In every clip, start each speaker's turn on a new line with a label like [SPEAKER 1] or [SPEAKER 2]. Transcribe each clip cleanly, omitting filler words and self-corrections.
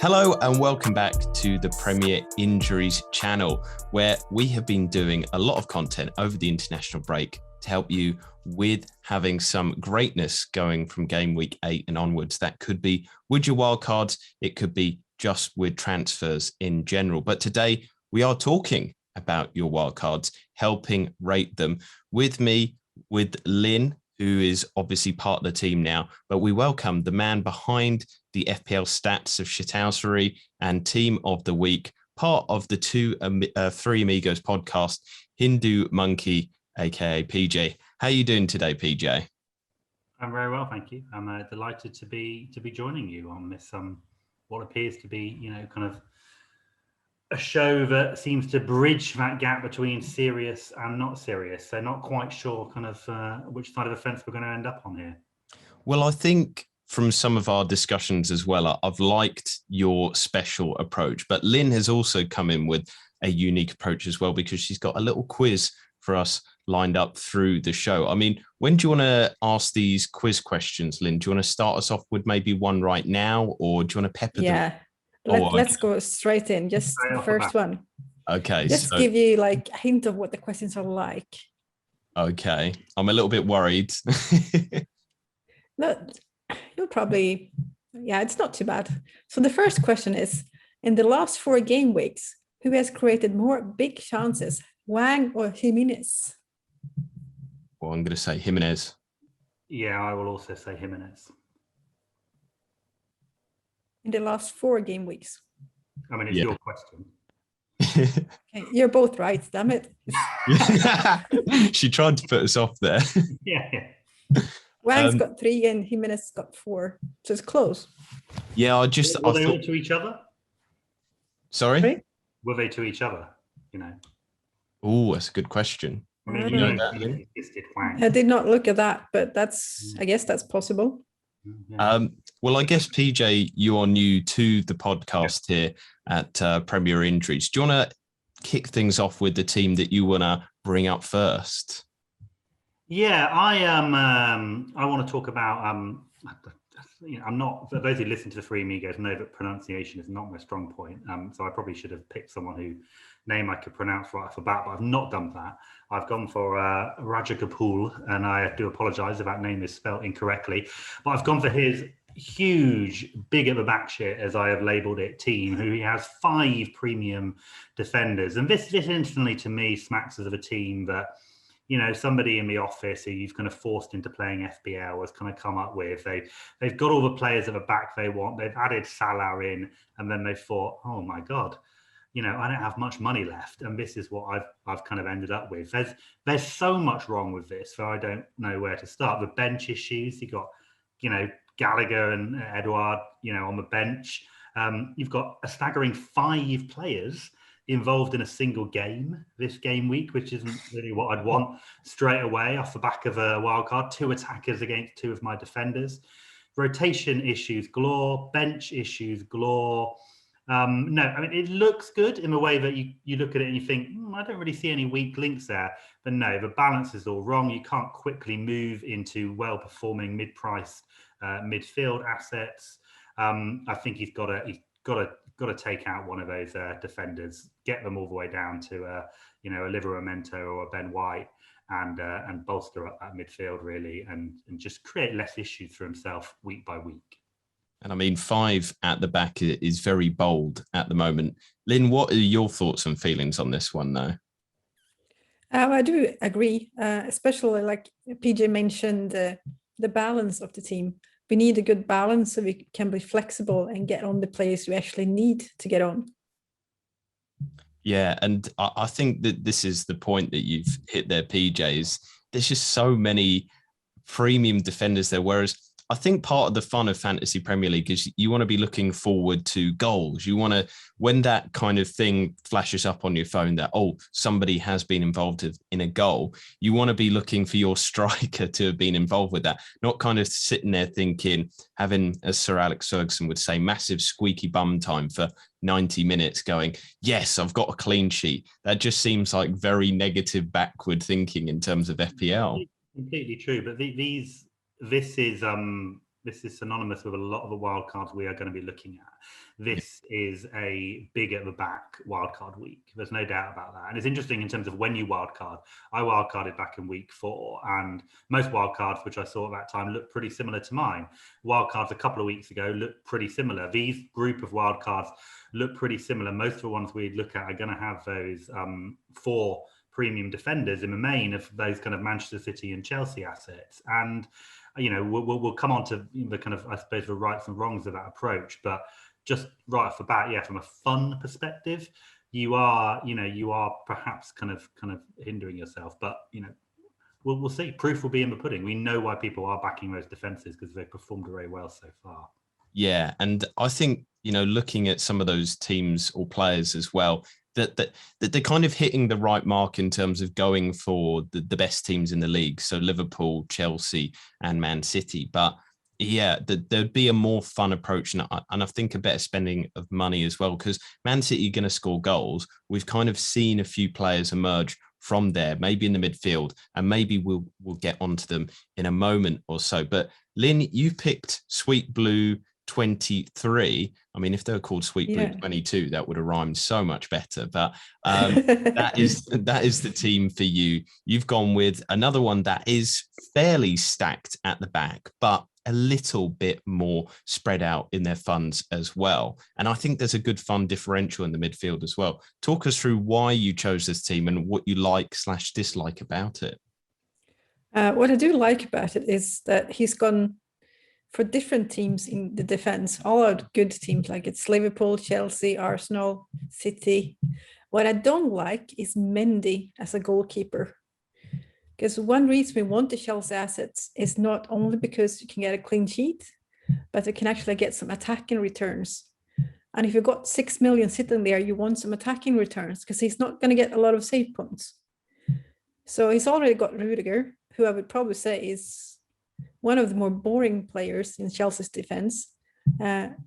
[SPEAKER 1] Hello and welcome back to the Premier Injuries channel, where we have been doing a lot of content over the international break to help you with having some greatness going from game week 8 and onwards. That could be with your wildcards, it could be just with transfers in general. But today we are talking about your wildcards, helping rate them with me, with Lynn, who is obviously part of the team now, but we welcome the man behind the FPL stats of shithousery and team of the week, part of the Three Amigos podcast, Hindu Monkey, aka PJ. How are you doing today, PJ?
[SPEAKER 2] I'm very well, thank you. I'm delighted to be joining you on this what appears to be, kind of a show that seems to bridge that gap between serious and not serious. So not quite sure kind of which side of the fence we're going to end up on here.
[SPEAKER 1] Well, I think from some of our discussions as well, I've liked your special approach, but Lynn has also come in with a unique approach as well, because she's got a little quiz for us lined up through the show. I mean, when do you want to ask these quiz questions, Lynn? Do you want to start us off with maybe one right now, or do you want to pepper them?
[SPEAKER 3] Yeah, let's go straight in. Just the first one.
[SPEAKER 1] Okay.
[SPEAKER 3] Just give you like a hint of what the questions are like.
[SPEAKER 1] Okay. I'm a little bit worried.
[SPEAKER 3] No, you'll probably, it's not too bad. So the first question is, in the last 4 game weeks, who has created more big chances, Wang or Jimenez?
[SPEAKER 1] Well, I'm going to say Jimenez.
[SPEAKER 2] Yeah, I will also say Jimenez.
[SPEAKER 3] In the last 4 game weeks.
[SPEAKER 2] I mean, it's your question.
[SPEAKER 3] Okay, you're both right, damn it.
[SPEAKER 1] She tried to put us off there.
[SPEAKER 2] Yeah.
[SPEAKER 3] Wang's got 3 and Jimenez got 4. So it's close.
[SPEAKER 1] Yeah,
[SPEAKER 2] Were they all to each other?
[SPEAKER 1] Sorry?
[SPEAKER 2] Were they to each other,
[SPEAKER 1] Oh, that's a good question.
[SPEAKER 2] I mean,
[SPEAKER 1] you know that,
[SPEAKER 2] Wang.
[SPEAKER 3] I did not look at that, but I guess that's possible.
[SPEAKER 2] Yeah.
[SPEAKER 1] Well, I guess, PJ, you are new to the podcast here at Premier Injuries. Do you want to kick things off with the team that you want to bring up first?
[SPEAKER 2] Yeah, I want to talk about. I'm not. For those who listen to the Three Amigos know that pronunciation is not my strong point. So I probably should have picked someone whose name I could pronounce right off the bat, but I've not done that. I've gone for Rajagopal, and I do apologise if that name is spelled incorrectly. But I've gone for his huge, big at the back shit, as I have labelled it, team, who he has 5 premium defenders, and this instantly to me smacks of a team that, somebody in the office who you've kind of forced into playing FPL has kind of come up with. They've got all the players at the back they want. They've added Salah in, and then they thought, oh my God, I don't have much money left. And this is what I've kind of ended up with. There's so much wrong with this, so I don't know where to start. The bench issues, you got, Gallagher and Edouard, on the bench. You've got a staggering 5 players involved in a single game this game week, which isn't really what I'd want straight away off the back of a wild card. 2 attackers against 2 of my defenders. Rotation issues galore, bench issues galore. No, I mean, it looks good in the way that you look at it and you think, I don't really see any weak links there. But no, the balance is all wrong. You can't quickly move into well-performing mid-priced midfield assets. I think he's got to take out one of those defenders, get them all the way down to a Livramento or a Ben White, and bolster up that midfield really, and just create less issues for himself week by week.
[SPEAKER 1] And I mean, 5 at the back is very bold at the moment. Lynn, what are your thoughts and feelings on this one, though?
[SPEAKER 3] I do agree, especially like PJ mentioned, the balance of the team. We need a good balance so we can be flexible and get on the players we actually need to get on.
[SPEAKER 1] Yeah, and I think that this is the point that you've hit there, PJ, is there's just so many premium defenders there, whereas I think part of the fun of Fantasy Premier League is you want to be looking forward to goals. You want to, when that kind of thing flashes up on your phone that, somebody has been involved in a goal, you want to be looking for your striker to have been involved with that, not kind of sitting there thinking, having, as Sir Alex Ferguson would say, massive squeaky bum time for 90 minutes going, yes, I've got a clean sheet. That just seems like very negative backward thinking in terms of FPL.
[SPEAKER 2] Completely true. But this is This is synonymous with a lot of the wildcards we are going to be looking at. This is a big at the back wildcard week. There's no doubt about that. And it's interesting in terms of when you wildcard. I wildcarded back in week 4, and most wildcards, which I saw at that time, looked pretty similar to mine. Wildcards a couple of weeks ago looked pretty similar. These group of wildcards look pretty similar. Most of the ones we look at are going to have those 4 premium defenders in the main of those kind of Manchester City and Chelsea assets. And, you know, we'll come on to the kind of, I suppose, the rights and wrongs of that approach. But just right off the bat, yeah, from a fun perspective, you are perhaps kind of hindering yourself. But, you know, we'll see. Proof will be in the pudding. We know why people are backing those defenses, because they've performed very well so far.
[SPEAKER 1] Yeah, and I think, you know, looking at some of those teams or players as well, that they're kind of hitting the right mark in terms of going for the best teams in the league. So Liverpool, Chelsea, and Man City. But yeah, there'd be a more fun approach, and I think a better spending of money as well, because Man City are going to score goals. We've kind of seen a few players emerge from there, maybe in the midfield, and maybe we'll get onto them in a moment or so. But Lynn, you picked Sweet Blue 23. I mean, if they were called Sweet Blue 22, that would have rhymed so much better. But that is the team for you. You've gone with another one that is fairly stacked at the back, but a little bit more spread out in their funds as well. And I think there's a good fun differential in the midfield as well. Talk us through why you chose this team and what you like/dislike about it.
[SPEAKER 3] What I do like about it is that he's gone for different teams in the defense, all out good teams, like it's Liverpool, Chelsea, Arsenal, City. What I don't like is Mendy as a goalkeeper. Because one reason we want the Chelsea assets is not only because you can get a clean sheet, but you can actually get some attacking returns. And if you've got 6 million sitting there, you want some attacking returns, because he's not going to get a lot of save points. So he's already got Rudiger, who I would probably say is one of the more boring players in Chelsea's defense.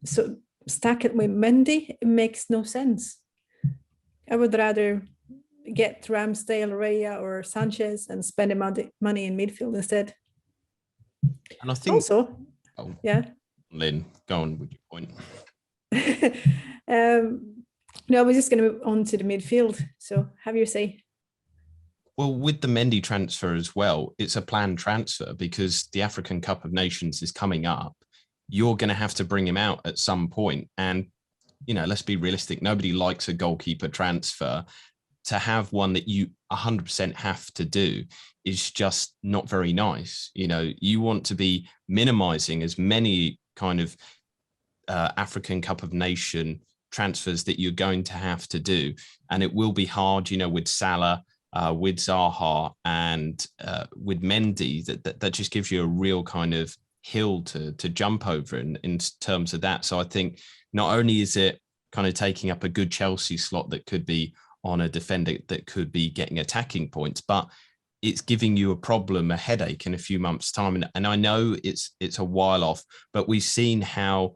[SPEAKER 3] So stack it with Mendy, it makes no sense. I would rather get Ramsdale, Raya, or Sanchez and spend money in midfield instead.
[SPEAKER 1] And I think
[SPEAKER 3] also,
[SPEAKER 1] Lynn, go on with your point.
[SPEAKER 3] No, we're just going to move on to the midfield. So have your say.
[SPEAKER 1] Well, with the Mendy transfer as well, it's a planned transfer because the African Cup of Nations is coming up. You're going to have to bring him out at some point. And, you know, let's be realistic. Nobody likes a goalkeeper transfer. To have one that you 100% have to do is just not very nice. You know, you want to be minimizing as many kind of African Cup of Nation transfers that you're going to have to do. And it will be hard, you know, with Salah, with Zaha, and with Mendy, that just gives you a real kind of hill to jump over in terms of that. So I think not only is it kind of taking up a good Chelsea slot that could be on a defender that could be getting attacking points, but it's giving you a headache in a few months' time. And I know it's a while off, but we've seen how,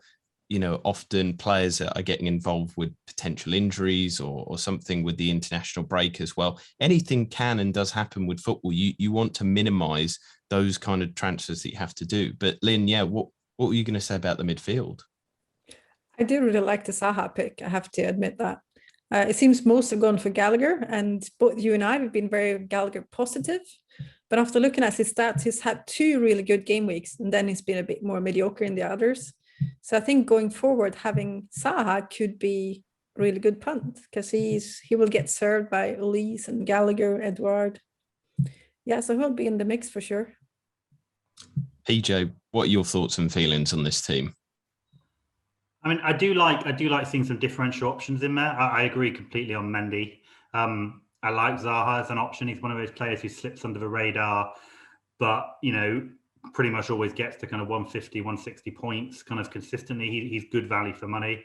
[SPEAKER 1] you know, often players are getting involved with potential injuries or something with the international break as well. Anything can and does happen with football. You want to minimize those kind of transfers that you have to do. But Lynn, what were you going to say about the midfield?
[SPEAKER 3] I do really like the Zaha pick. I have to admit that. It seems most have gone for Gallagher, and both you and I have been very Gallagher positive. But after looking at his stats, he's had 2 really good game weeks, and then he's been a bit more mediocre in the others. So I think going forward, having Zaha could be a really good punt, because he will get served by Elise and Gallagher, Edward. Yeah, so he'll be in the mix for sure.
[SPEAKER 1] PJ, what are your thoughts and feelings on this team?
[SPEAKER 2] I mean, I do like seeing some differential options in there. I agree completely on Mendy. I like Zaha as an option. He's one of those players who slips under the radar, but, you know, pretty much always gets to kind of 150, 160 points kind of consistently. He's good value for money.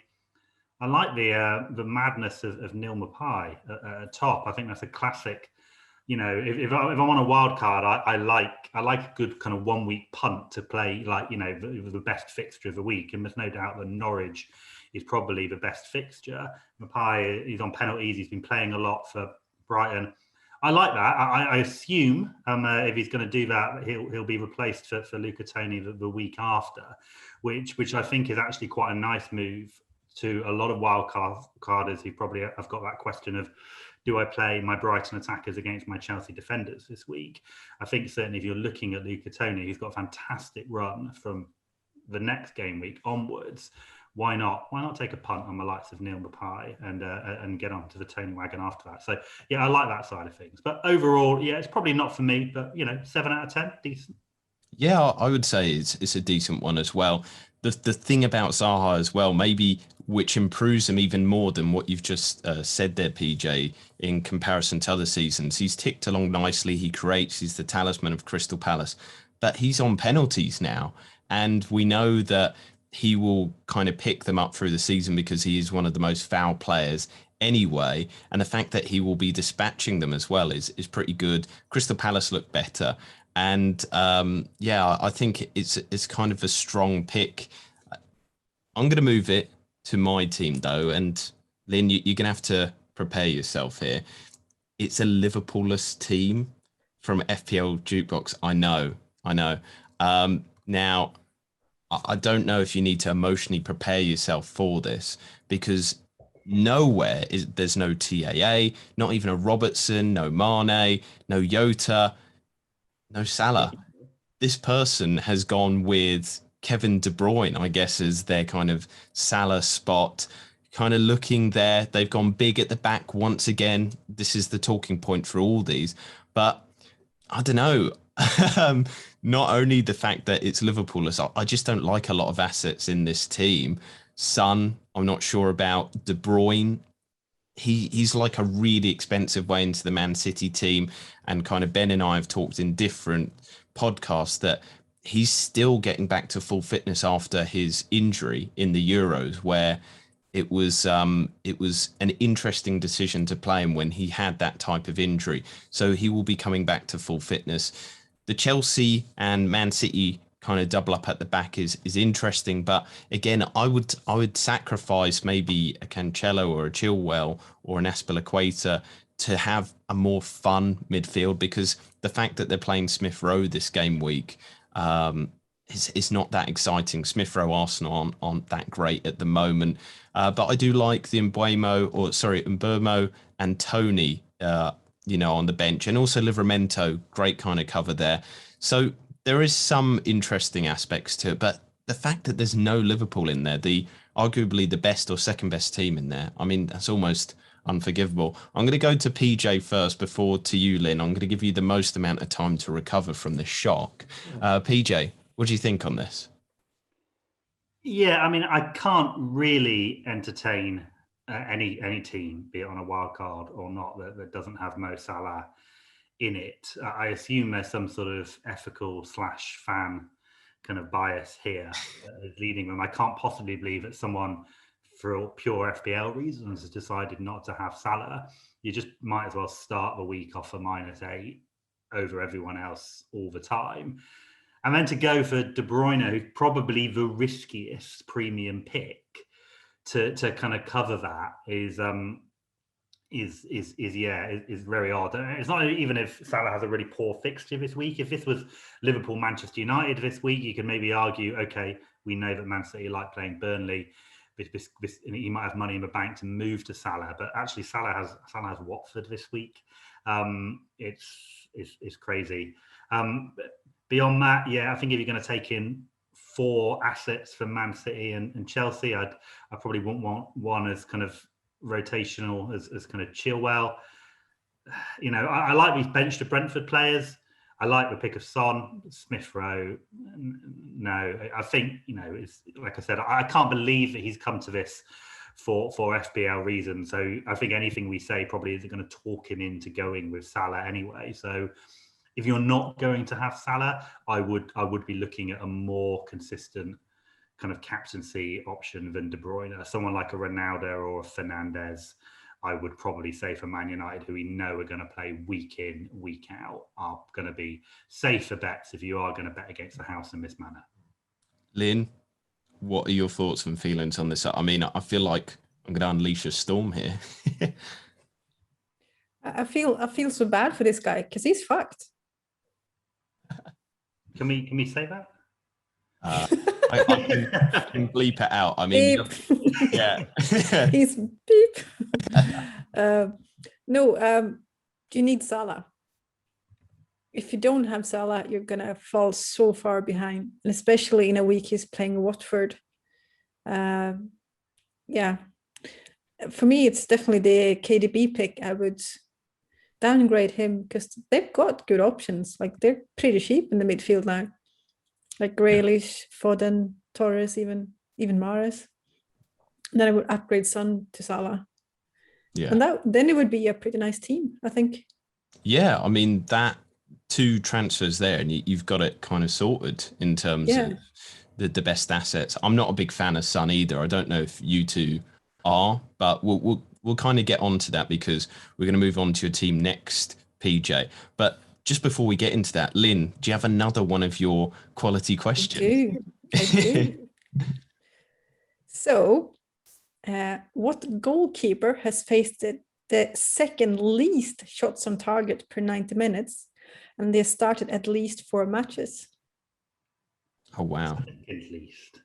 [SPEAKER 2] I like the madness of Neil Maupay at top. I think that's a classic. You know, if I want a wild card, I like a good kind of 1 week punt to play, like, you know, the best fixture of the week. And there's no doubt that Norwich is probably the best fixture. Maupay, he's on penalties. He's been playing a lot for Brighton. I like that. I assume if he's going to do that, he'll be replaced for Luca Toni the week after, which I think is actually quite a nice move to a lot of wildcarders who probably have got that question of, do I play my Brighton attackers against my Chelsea defenders this week? I think certainly if you're looking at Luca Toni, he's got a fantastic run from the next game week onwards. Why not take a punt on the likes of Neil Mapai and get onto the Tony wagon after that? So yeah, I like that side of things. But overall, yeah, it's probably not for me. But 7 out of 10, decent.
[SPEAKER 1] Yeah, I would say it's a decent one as well. The thing about Zaha as well, maybe which improves him even more than what you've just said there, PJ, in comparison to other seasons. He's ticked along nicely. He creates. He's the talisman of Crystal Palace, but he's on penalties now, and we know that he will kind of pick them up through the season because he is one of the most foul players anyway. And the fact that he will be dispatching them as well is pretty good. Crystal Palace look better. And I think it's kind of a strong pick. I'm going to move it to my team though. And Lynn, you're going to have to prepare yourself here. It's a Liverpool-less team from FPL Jukebox. I know. Now, I don't know if you need to emotionally prepare yourself for this because there's no TAA, not even a Robertson, no Mane, no Jota, no Salah. This person has gone with Kevin De Bruyne, I guess, as their kind of Salah spot, kind of looking there. They've gone big at the back once again. This is the talking point for all these. But I don't know. Not only the fact that it's Liverpool-less, I just don't like a lot of assets in this team. Son, I'm not sure about. De Bruyne, he's like a really expensive way into the Man City team. And kind of Ben and I have talked in different podcasts that he's still getting back to full fitness after his injury in the Euros, where it was an interesting decision to play him when he had that type of injury. So he will be coming back to full fitness. The Chelsea and Man City kind of double up at the back is interesting, but again, I would sacrifice maybe a Cancelo or a Chilwell or an Azpilicueta to have a more fun midfield, because the fact that they're playing Smith Rowe this game week is not that exciting. Smith Rowe Arsenal aren't that great at the moment, but I do like the Mbeumo and Tony on the bench, and also Livramento, great kind of cover there. So there is some interesting aspects to it, but the fact that there's no Liverpool in there, arguably the best or second best team in there, I mean, that's almost unforgivable. I'm going to go to PJ first before to you, Lynn. I'm going to give you the most amount of time to recover from this shock. PJ, what do you think on this?
[SPEAKER 2] Yeah, I mean, I can't really entertain any team, be it on a wild card or not, that doesn't have Mo Salah in it. I assume there's some sort of ethical / fan kind of bias here that is leading them. I can't possibly believe that someone, for pure FPL reasons, has decided not to have Salah. You just might as well start the week off a -8 over everyone else all the time. And then to go for De Bruyne, who's probably the riskiest premium pick to kind of cover that is very odd. It's not even if Salah has a really poor fixture this week. If this was Liverpool Manchester United this week, you can maybe argue, okay, we know that Man City like playing Burnley. He might have money in the bank to move to Salah, but actually Salah has Watford this week. It's crazy. Beyond that, yeah, I think if you're going to take in 4 assets from Man City and Chelsea, I probably wouldn't want one as kind of rotational as kind of Chilwell. I like these bench to Brentford players. I like the pick of Son, Smith Rowe. No, I think, it's like I said, I can't believe that he's come to this for FPL reasons. So I think anything we say probably isn't going to talk him into going with Salah anyway. So if you're not going to have Salah, I would be looking at a more consistent kind of captaincy option than De Bruyne. Someone like a Ronaldo or a Fernandes, I would probably say for Man United, who we know are going to play week in, week out, are going to be safer bets if you are going to bet against the house in this manner.
[SPEAKER 1] Lynn, what are your thoughts and feelings on this? I mean, I feel like I'm going to unleash a storm here.
[SPEAKER 3] I feel so bad for this guy because he's fucked.
[SPEAKER 2] Can we say that?
[SPEAKER 1] I can bleep it out. I mean,
[SPEAKER 3] Beep.
[SPEAKER 1] yeah.
[SPEAKER 3] He's beep. No, you need Salah. If you don't have Salah, you're gonna fall so far behind, and especially in a week he's playing Watford. Yeah, for me, it's definitely the KDB pick. I would downgrade him because they've got good options. Like they're pretty cheap in the midfield now, like Grealish, Foden, Torres, even Mahrez. And then I would upgrade Son to Salah.
[SPEAKER 1] Yeah,
[SPEAKER 3] and then it would be a pretty nice team, I think.
[SPEAKER 1] Yeah, I mean that 2 transfers there, and you've got it kind of sorted in terms of the best assets. I'm not a big fan of Son either. I don't know if you two are, but we'll kind of get onto that because we're going to move on to your team next, PJ. But just before we get into that, Lynn, do you have another one of your quality questions?
[SPEAKER 3] I do. So, what goalkeeper has faced the second least shots on target per 90 minutes, and they started at least 4 matches?
[SPEAKER 1] Oh, wow.
[SPEAKER 2] Second least.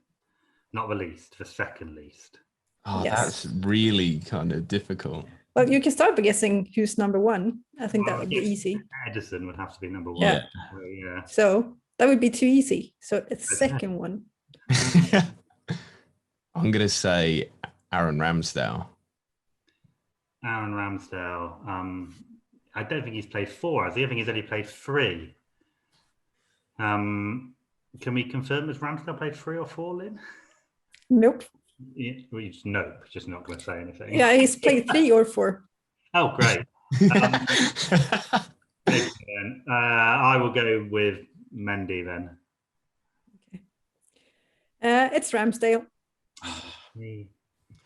[SPEAKER 2] Not the least, the second least.
[SPEAKER 1] Oh,
[SPEAKER 3] Yes.
[SPEAKER 1] That's really kind of difficult.
[SPEAKER 3] Well, you can start by guessing who's number 1. I think that would be easy.
[SPEAKER 2] Edison would have to be number 1.
[SPEAKER 1] Yeah.
[SPEAKER 2] Yeah.
[SPEAKER 3] So that would be too easy. So it's the second one.
[SPEAKER 1] I'm going to say Aaron Ramsdale.
[SPEAKER 2] Aaron Ramsdale. I don't think he's played 4, has he? I think he's only played 3. Can we confirm has Ramsdale played 3 or 4, Lynn?
[SPEAKER 3] Nope.
[SPEAKER 2] Yeah, nope, just not going to say anything.
[SPEAKER 3] Yeah, he's played 3 or 4.
[SPEAKER 2] Oh, great. I will go with Mendy then.
[SPEAKER 3] Okay. It's Ramsdale.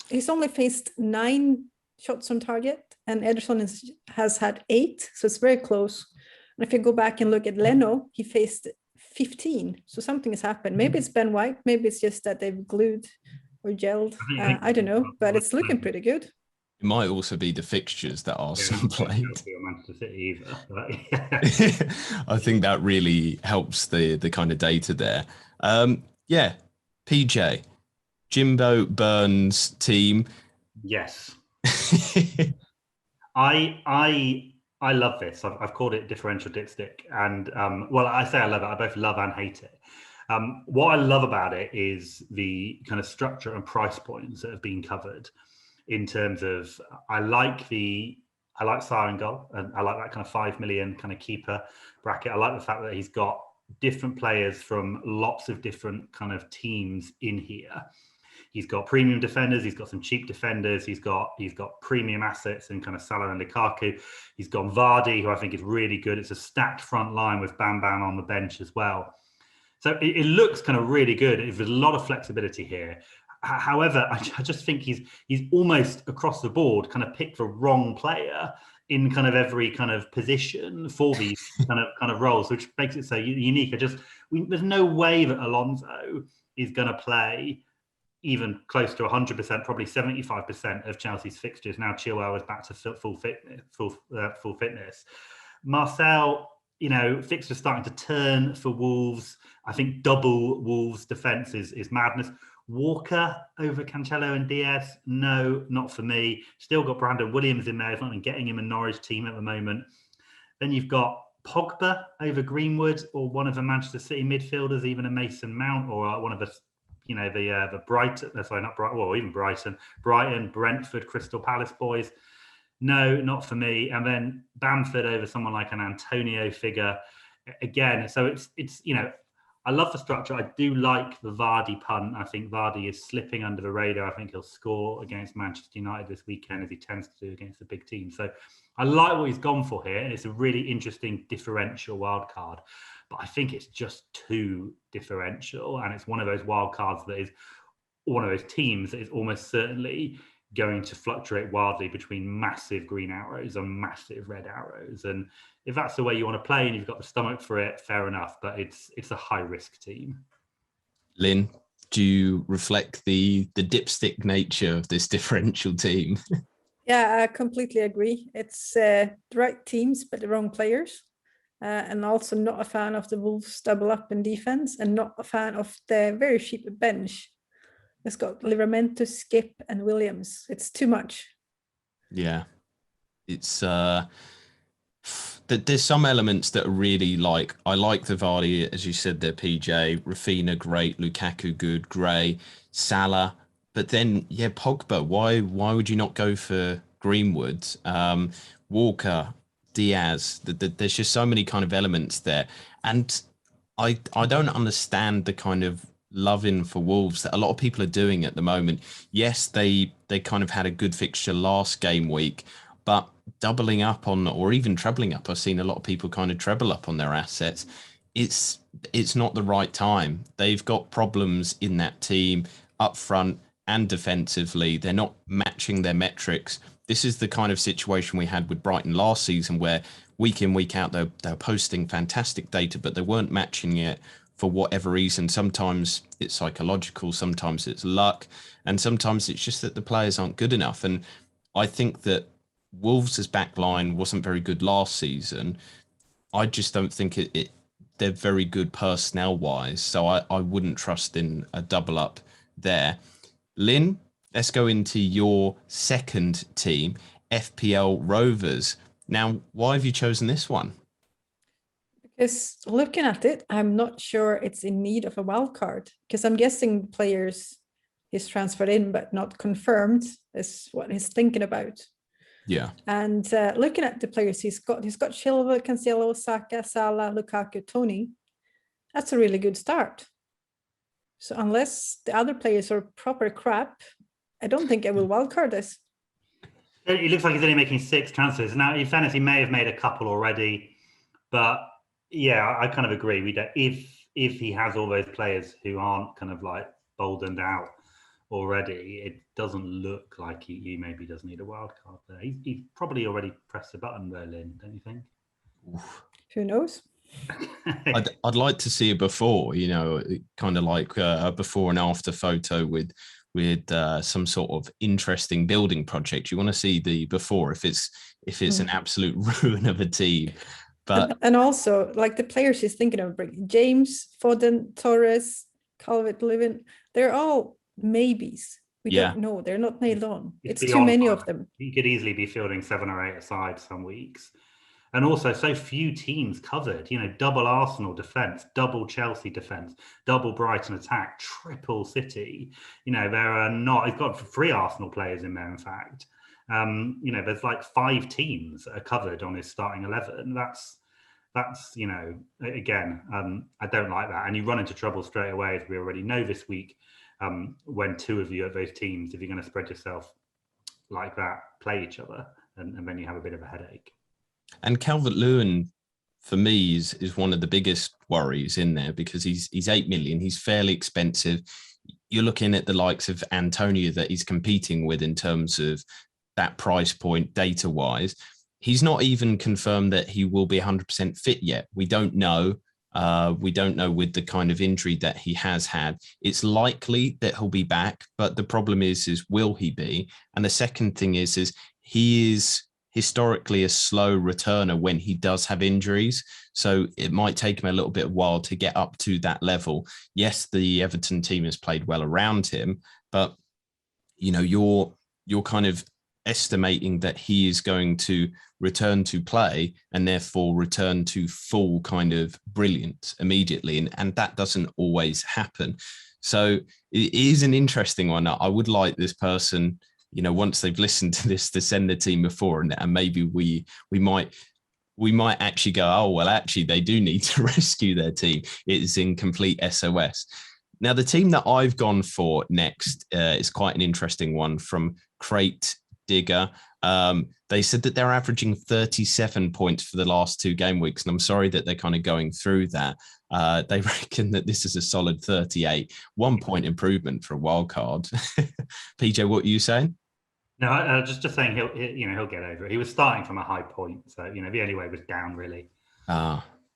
[SPEAKER 3] He's only faced 9 shots on target, and Ederson has had 8, so it's very close. And if you go back and look at Leno, he faced 15, so something has happened. Maybe it's Ben White, maybe it's just that they've glued or gelled. I don't know, but it's looking pretty good.
[SPEAKER 1] It might also be the fixtures that Arsenal played.
[SPEAKER 2] Manchester City either, but
[SPEAKER 1] I think that really helps the kind of data there. Yeah, PJ, Jimbo Burns team.
[SPEAKER 2] Yes. I love this. I've called it differential dipstick, and well, I say I love it. I both love and hate it. What I love about it is the kind of structure and price points that have been covered. In terms of, I like Salah in goal, and I like that kind of 5 million kind of keeper bracket. I like the fact that he's got different players from lots of different kind of teams in here. He's got premium defenders. He's got some cheap defenders. He's got premium assets in kind of Salah and Lukaku. He's got Vardy, who I think is really good. It's a stacked front line with Bam Bam on the bench as well. So it looks kind of really good. There's a lot of flexibility here. However, I just think he's almost across the board kind of picked the wrong player in kind of every kind of position for these kind of roles, which makes it so unique. There's no way that Alonso is going to play even close to 100%, probably 75% of Chelsea's fixtures. Now Chilwell is back to full fitness. Marcel, fixtures starting to turn for Wolves. I think double Wolves defense is madness. Walker over Cancelo and Diaz, no, not for me. Still got Brandon Williams in there. He's not even getting him a Norwich team at the moment. Then you've got Pogba over Greenwood, or one of the Manchester City midfielders, even a Mason Mount, or one of the Brighton. Sorry, not Brighton. Well, even Brighton, Brentford, Crystal Palace boys. No, not for me. And then Bamford over someone like an Antonio figure. Again, so it's I love the structure. I do like the Vardy punt. I think Vardy is slipping under the radar. I think he'll score against Manchester United this weekend, as he tends to do against the big team. So I like what he's gone for here. And it's a really interesting differential wild card. But I think it's just too differential. And it's one of those wild cards that is one of those teams that is almost certainly going to fluctuate wildly between massive green arrows and massive red arrows. And if that's the way you want to play and you've got the stomach for it, fair enough. But it's a high risk team.
[SPEAKER 1] Lynn, do you reflect the dipstick nature of this differential team?
[SPEAKER 3] Yeah, I completely agree. It's the right teams, but the wrong players. And also not a fan of the Wolves double up in defense, and not a fan of the very cheap bench. It's got Livramento, Skip, and Williams. It's too much.
[SPEAKER 1] Yeah, it's there's some elements that are really I like the Vardy, as you said there, PJ, Rafinha, great, Lukaku, good, Gray, Salah, but then Pogba. Why would you not go for Greenwood, Walker, Diaz? There's just so many kind of elements there, and I don't understand the kind of loving for Wolves that a lot of people are doing at the moment. Yes, they kind of had a good fixture last game week, but doubling up on, or even trebling up, I've seen a lot of people kind of treble up on their assets. It's not the right time. They've got problems in that team up front and defensively. They're not matching their metrics. This is the kind of situation we had with Brighton last season, where week in, week out, they're posting fantastic data, but they weren't matching it for whatever reason. Sometimes it's psychological, sometimes it's luck, and sometimes it's just that the players aren't good enough. And I think that Wolves' back line wasn't very good last season. I just don't think they're very good personnel-wise, so I wouldn't trust in a double up there. Lynn, let's go into your second team, FPL Rovers. Now, why have you chosen this one?
[SPEAKER 3] Because looking at it, I'm not sure it's in need of a wild card, because I'm guessing players he's transferred in but not confirmed is what he's thinking about.
[SPEAKER 1] Yeah.
[SPEAKER 3] And looking at the players he's got Chilwell, Cancelo, Saka, Salah, Lukaku, Tony. That's a really good start. So unless the other players are proper crap, I don't think I will wildcard this.
[SPEAKER 2] It looks like he's only making 6 transfers. Now, in fairness, he may have made a couple already, but yeah, I kind of agree. We don't, if he has all those players who aren't kind of like boldened out already, it doesn't look like he maybe does need a wild card there. He probably already pressed the button there, Lynn, don't you think?
[SPEAKER 3] Oof. Who knows?
[SPEAKER 1] I'd like to see a before, kind of like a before and after photo with some sort of interesting building project. You want to see the before if it's an absolute ruin of a team. But
[SPEAKER 3] and also like the players he's thinking of bringing, James, Foden, Torres, Calvert-Lewin, they're all maybes. We don't know. They're not nailed on. It's too many of them.
[SPEAKER 2] He could easily be fielding 7 or 8 aside some weeks. And also so few teams covered, double Arsenal defence, double Chelsea defence, double Brighton attack, triple City. There are not, he's got 3 Arsenal players in there, in fact. There's like 5 teams that are covered on his starting 11. That's again, I don't like that. And you run into trouble straight away, as we already know this week, when 2 of you at those teams, if you're going to spread yourself like that, play each other, and then you have a bit of a headache.
[SPEAKER 1] And Calvert-Lewin, for me, is one of the biggest worries in there, because he's 8 million. He's fairly expensive. You're looking at the likes of Antonio that he's competing with in terms of that price point data-wise. He's not even confirmed that he will be 100% fit yet. We don't know. We don't know with the kind of injury that he has had. It's likely that he'll be back, but the problem is will he be? And the second thing is he is historically a slow returner when he does have injuries. So it might take him a little bit of while to get up to that level. Yes, the Everton team has played well around him, but you're kind of estimating that he is going to return to play and therefore return to full kind of brilliance immediately. And that doesn't always happen. So it is an interesting one. I would like this person, once they've listened to this, to send the team before, and maybe we might actually go, oh, well, actually, they do need to rescue their team. It is in complete SOS. Now, the team that I've gone for next is quite an interesting one from Crate Digger. They said that they're averaging 37 points for the last 2 game weeks, and I'm sorry that they're kind of going through that. They reckon that this is a solid 38, 1 point improvement for a wild card. PJ, what are you saying?
[SPEAKER 2] No, just saying he'll get over it. He was starting from a high point, so the only way was down, really.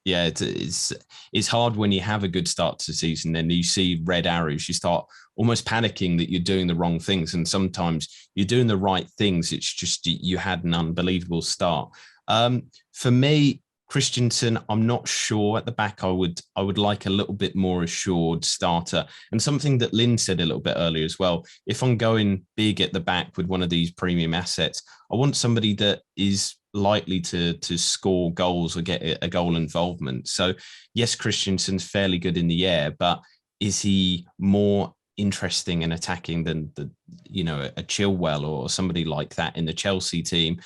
[SPEAKER 1] Yeah, it's hard when you have a good start to the season, then you see red arrows, you start almost panicking that you're doing the wrong things. And sometimes you're doing the right things. It's just you had an unbelievable start. For me, Christensen, I'm not sure at the back. I would like a little bit more assured starter. And something that Lynn said a little bit earlier as well. If I'm going big at the back with one of these premium assets, I want somebody that is likely to score goals or get a goal involvement. So yes, Christensen's fairly good in the air, but is he more interesting and attacking than a Chilwell or somebody like that in the Chelsea team?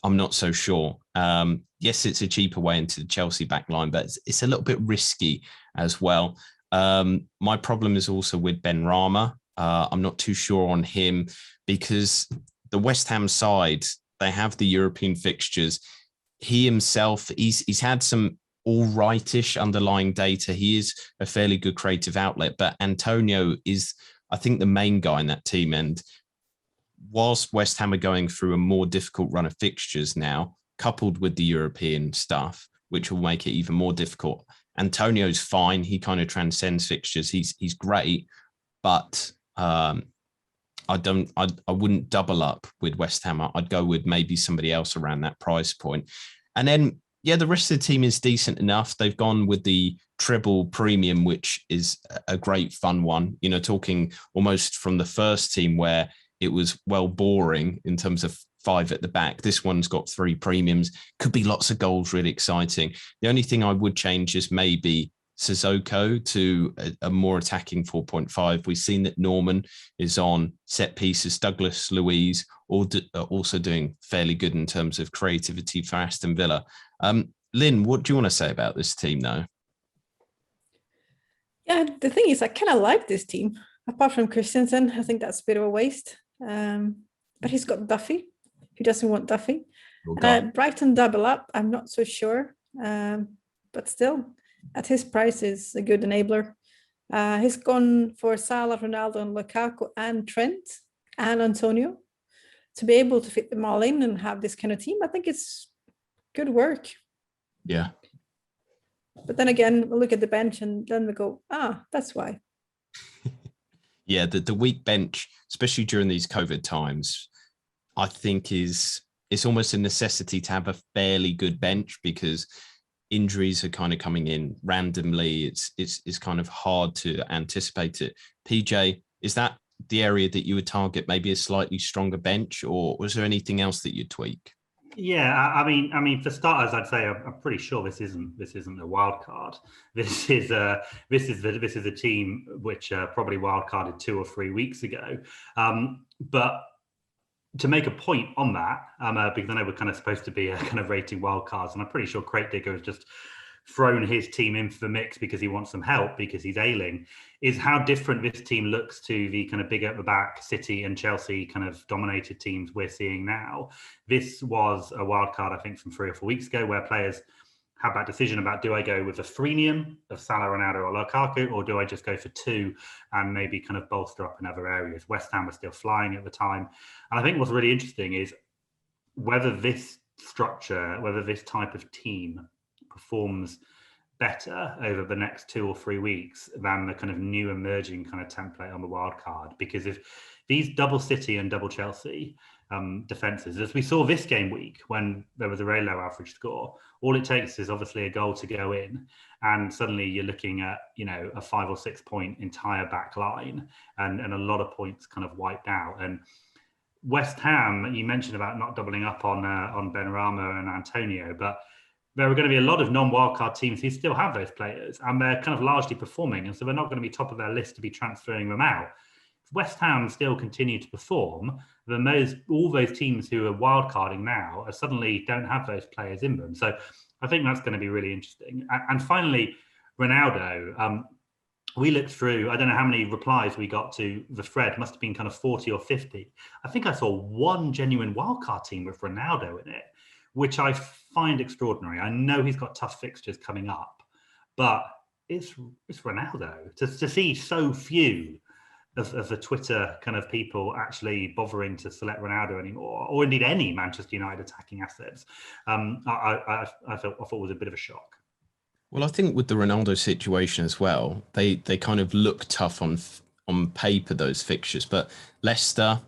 [SPEAKER 1] I'm not so sure. Yes, it's a cheaper way into the Chelsea backline, but it's a little bit risky as well. My problem is also with Ben Rama. I'm not too sure on him because the West Ham side, they have the European fixtures. He himself, he's had some all rightish underlying data. He is a fairly good creative outlet, but Antonio is, I think, the main guy in that team. And whilst West Ham are going through a more difficult run of fixtures now, coupled with the European stuff, which will make it even more difficult, Antonio's fine. He kind of transcends fixtures. He's great, but I wouldn't double up with West Ham. I'd go with maybe somebody else around that price point. And then, yeah, the rest of the team is decent enough. They've gone with the treble premium, which is a great fun one. Talking almost from the first team where it was boring in terms of 5 at the back. This one's got 3 premiums. Could be lots of goals, really exciting. The only thing I would change is maybe Sissoko to a more attacking 4.5. We've seen that Norman is on set pieces. Douglas Luiz also doing fairly good in terms of creativity for Aston Villa. Lynn, what do you want to say about this team though?
[SPEAKER 3] Yeah, the thing is, I kind of like this team. Apart from Christensen, I think that's a bit of a waste. But he's got Duffy. Who doesn't want Duffy? Brighton double up. I'm not so sure. But still, at his price, is a good enabler. He's gone for Salah, Ronaldo, and Lukaku, and Trent, and Antonio. To be able to fit them all in and have this kind of team, I think it's good work.
[SPEAKER 1] Yeah.
[SPEAKER 3] But then again, we'll look at the bench and then we go, that's why.
[SPEAKER 1] Yeah, the weak bench, especially during these COVID times, I think it's almost a necessity to have a fairly good bench because injuries are kind of coming in randomly. It's kind of hard to anticipate it. PJ, is that the area that you would target, maybe a slightly stronger bench, or was there anything else that you'd tweak?
[SPEAKER 2] Yeah, I mean, for starters, I'd say I'm pretty sure this isn't a wild card. This is a team which probably wild carded 2 or 3 weeks ago. But to make a point on that, because I know we're kind of supposed to be kind of rating wild cards, and I'm pretty sure Crate Digger has just thrown his team into the mix because he wants some help because he's ailing, is how different this team looks to the kind of bigger at the back City and Chelsea kind of dominated teams we're seeing now. This was a wild card, I think, from 3 or 4 weeks ago where players had that decision about, do I go with a freemium of Salah, Ronaldo or Lukaku, or do I just go for 2 and maybe kind of bolster up in other areas? West Ham was still flying at the time. And I think what's really interesting is whether this structure, whether this type of team performs better over the next 2 or 3 weeks than the kind of new emerging kind of template on the wild card. Because if these double City and double Chelsea defenses, as we saw this game week when there was a very low average score, all it takes is obviously a goal to go in, and suddenly you're looking at a 5 or 6 point entire back line and a lot of points kind of wiped out. And West Ham, you mentioned about not doubling up on Benrahma and Antonio, but there are going to be a lot of non-wildcard teams who still have those players and they're kind of largely performing. And so they're not going to be top of their list to be transferring them out. If West Ham still continue to perform, then all those teams who are wildcarding now suddenly don't have those players in them. So I think that's going to be really interesting. And finally, Ronaldo, we looked through, I don't know how many replies we got to the thread, must have been kind of 40 or 50. I think I saw one genuine wildcard team with Ronaldo in it, which I find extraordinary. I know he's got tough fixtures coming up, but it's Ronaldo. To see so few of the Twitter kind of people actually bothering to select Ronaldo anymore, or indeed any Manchester United attacking assets, I thought was a bit of a shock.
[SPEAKER 1] Well, I think with the Ronaldo situation as well, they kind of look tough on paper, those fixtures, but Leicester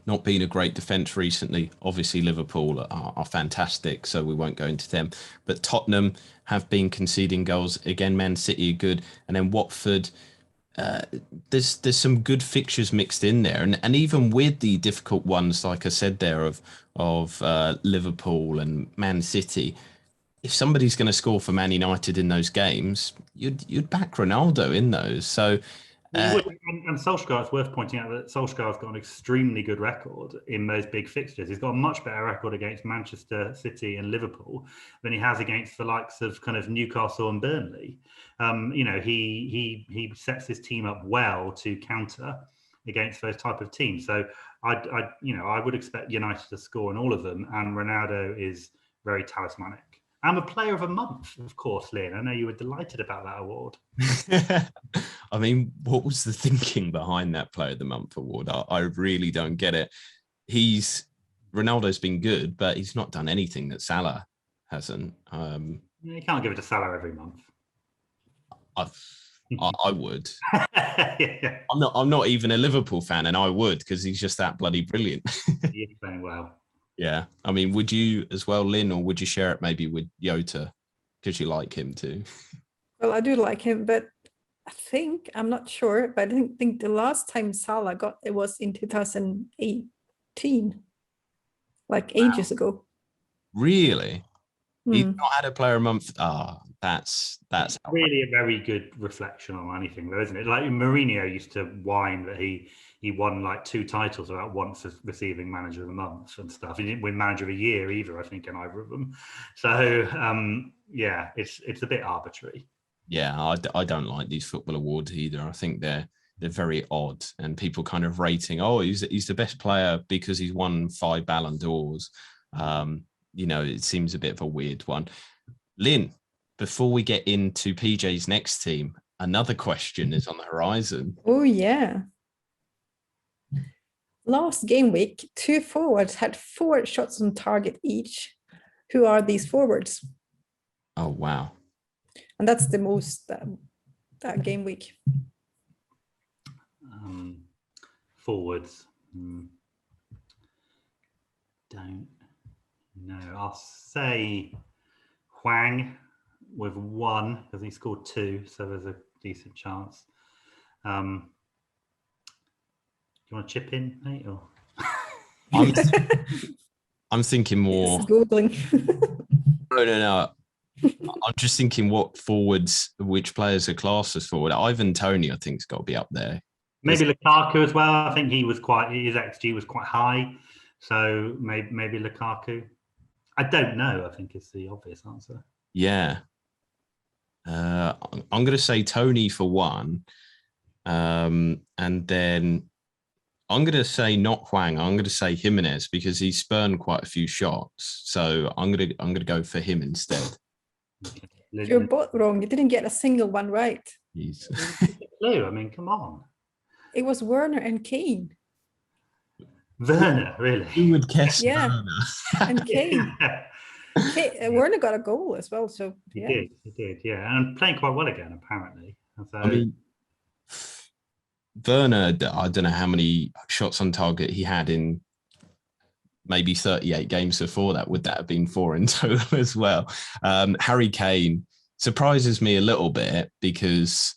[SPEAKER 1] not been a great defence recently. Obviously, Liverpool are fantastic, so we won't go into them. But Tottenham have been conceding goals. Again, Man City are good. And then Watford, there's some good fixtures mixed in there. And even with the difficult ones, like I said there, of Liverpool and Man City, if somebody's going to score for Man United in those games, you'd back Ronaldo in those. So
[SPEAKER 2] you would, and Solskjaer, it's worth pointing out that Solskjaer's got an extremely good record in those big fixtures. He's got a much better record against Manchester City and Liverpool than he has against the likes of kind of Newcastle and Burnley. He sets his team up well to counter against those type of teams. So I would expect United to score in all of them, and Ronaldo is very talismanic. I'm a player of a month, of course, Lynn. I know you were delighted about that award.
[SPEAKER 1] I mean, what was the thinking behind that Player of the Month award? I really don't get it. Ronaldo's been good, but he's not done anything that Salah hasn't.
[SPEAKER 2] You can't give it to Salah every month.
[SPEAKER 1] I would.
[SPEAKER 2] Yeah.
[SPEAKER 1] I'm not even a Liverpool fan, and I would, because he's just that bloody brilliant.
[SPEAKER 2] He's playing well.
[SPEAKER 1] Yeah. I mean, would you as well, Lynn, or would you share it maybe with Jota, because you like him too?
[SPEAKER 3] Well, I do like him, but I'm not sure, but I think the last time Salah got it was in 2018, like ages ago.
[SPEAKER 1] Really? He's not had a Player of the Month. That's
[SPEAKER 2] really a very good reflection on anything, though, isn't it? Like Mourinho used to whine that he won like 2 titles without once receiving Manager of the Month and stuff. He didn't win Manager of the Year either, I think, in either of them. So yeah, it's a bit arbitrary.
[SPEAKER 1] Yeah, I don't like these football awards either. I think they're very odd, and people kind of rating, he's the best player because he's won 5 Ballon d'Ors. It seems a bit of a weird one. Lynn, before we get into PJ's next team, another question is on the horizon.
[SPEAKER 3] Oh, yeah. Last game week, 2 forwards had 4 shots on target each. Who are these forwards?
[SPEAKER 1] Oh, wow.
[SPEAKER 3] And that's the most that game week.
[SPEAKER 2] Forwards. Don't know. I'll say Hwang with 1 because he scored 2, so there's a decent chance. Do you want to chip in, mate? Or?
[SPEAKER 1] I'm thinking more.
[SPEAKER 3] Googling.
[SPEAKER 1] No. I'm just thinking which players are classed as forward. Ivan Toney, I think, has got to be up there.
[SPEAKER 2] Maybe Lukaku as well. I think his XG was quite high. So maybe Lukaku. I don't know, I think is the obvious answer.
[SPEAKER 1] Yeah. I'm going to say Toney for 1. And then I'm going to say not Hwang. I'm going to say Jimenez because he spurned quite a few shots. So I'm going to go for him instead.
[SPEAKER 3] You're both wrong. You didn't get a single one right.
[SPEAKER 2] I mean, come on.
[SPEAKER 3] It was Werner and Kane.
[SPEAKER 2] Werner, really?
[SPEAKER 1] Who would guess
[SPEAKER 3] Werner? And Kane.
[SPEAKER 2] Yeah.
[SPEAKER 3] Werner got a goal as well. So
[SPEAKER 2] He did, yeah. And playing quite well again, apparently. So,
[SPEAKER 1] I mean, Werner, I don't know how many shots on target he had in maybe 38 games before that. Would that have been 4 in total as well? Harry Kane surprises me a little bit because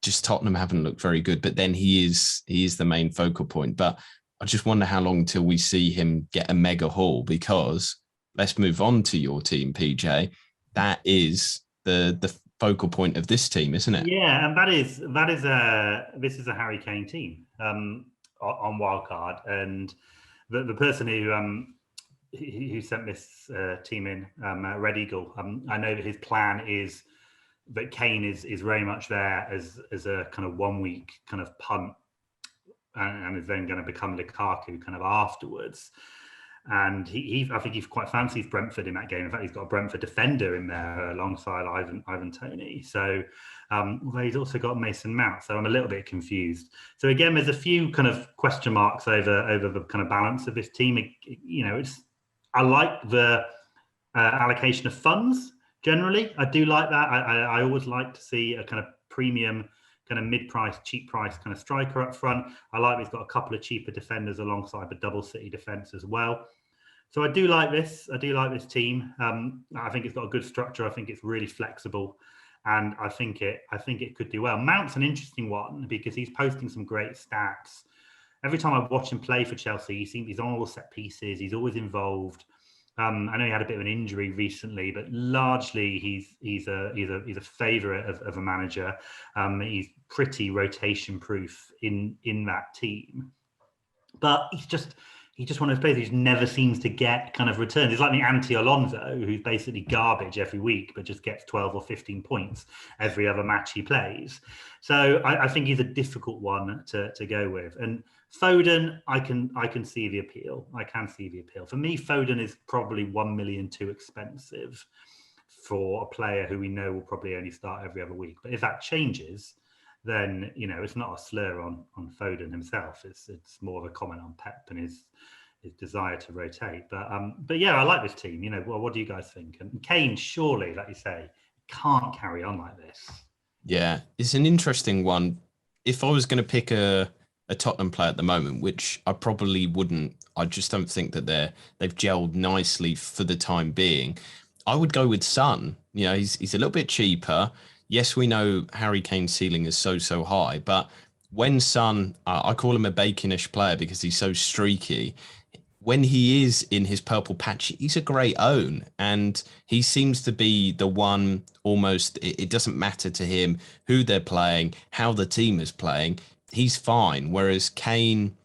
[SPEAKER 1] just Tottenham haven't looked very good, but then he is the main focal point. But I just wonder how long till we see him get a mega haul, because let's move on to your team, PJ. That is the focal point of this team, isn't it?
[SPEAKER 2] Yeah, and this is a Harry Kane team on Wildcard, and the person who sent this team in, Red Eagle, I know that his plan is that Kane is very much there as a kind of 1 week kind of punt, and is then going to become Lukaku kind of afterwards. And I think he quite fancies Brentford in that game. In fact, he's got a Brentford defender in there alongside Ivan Toney. So, although he's also got Mason Mount, so I'm a little bit confused. So again, there's a few kind of question marks over the kind of balance of this team. I like the allocation of funds Generally, I do like that. I always like to see a kind of premium, kind of mid-price, cheap price kind of striker up front. I like he's got a couple of cheaper defenders alongside the double City defence as well. So I do like this. I do like this team. I think it's got a good structure. I think it's really flexible, and I think it could do well. Mount's an interesting one because he's posting some great stats. Every time I watch him play for Chelsea, he's on all the set pieces. He's always involved. I know he had a bit of an injury recently, but largely he's a favourite of a manager. He's pretty rotation proof in that team, but he's just one of those players who never seems to get kind of returns. It's like the anti-Alonso, who's basically garbage every week, but just gets 12 or 15 points every other match he plays. So I think he's a difficult one to go with. And Foden, I can see the appeal. I can see the appeal. For me, Foden is probably 1 million too expensive for a player who we know will probably only start every other week. But if that changes, then it's not a slur on Foden himself. It's more of a comment on Pep and his desire to rotate. But yeah, I like this team. What do you guys think? And Kane, surely, like you say, can't carry on like this.
[SPEAKER 1] Yeah, it's an interesting one. If I was going to pick a Tottenham player at the moment, which I probably wouldn't, I just don't think that they've gelled nicely for the time being. I would go with Son. He's a little bit cheaper. Yes, we know Harry Kane's ceiling is so high, but when Son, I call him a baconish player because he's so streaky. When he is in his purple patch, he's a great own, and he seems to be the one almost, it doesn't matter to him who they're playing, how the team is playing, he's fine. Whereas Kane,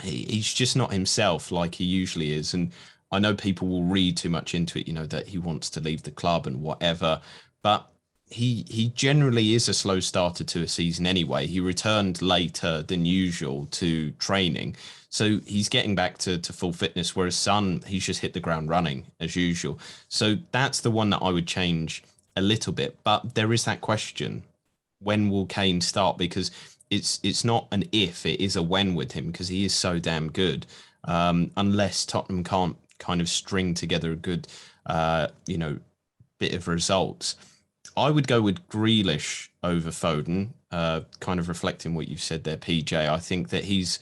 [SPEAKER 1] he's just not himself like he usually is. And I know people will read too much into it, that he wants to leave the club and whatever, but he generally is a slow starter to a season anyway. He returned later than usual to training. So he's getting back to full fitness, whereas Son, he's just hit the ground running as usual. So that's the one that I would change a little bit. But there is that question, when will Kane start? Because it's not an if, it is a when with him, because he is so damn good. Unless Tottenham can't kind of string together a good, bit of results. I would go with Grealish over Foden, kind of reflecting what you said there, PJ. I think that he's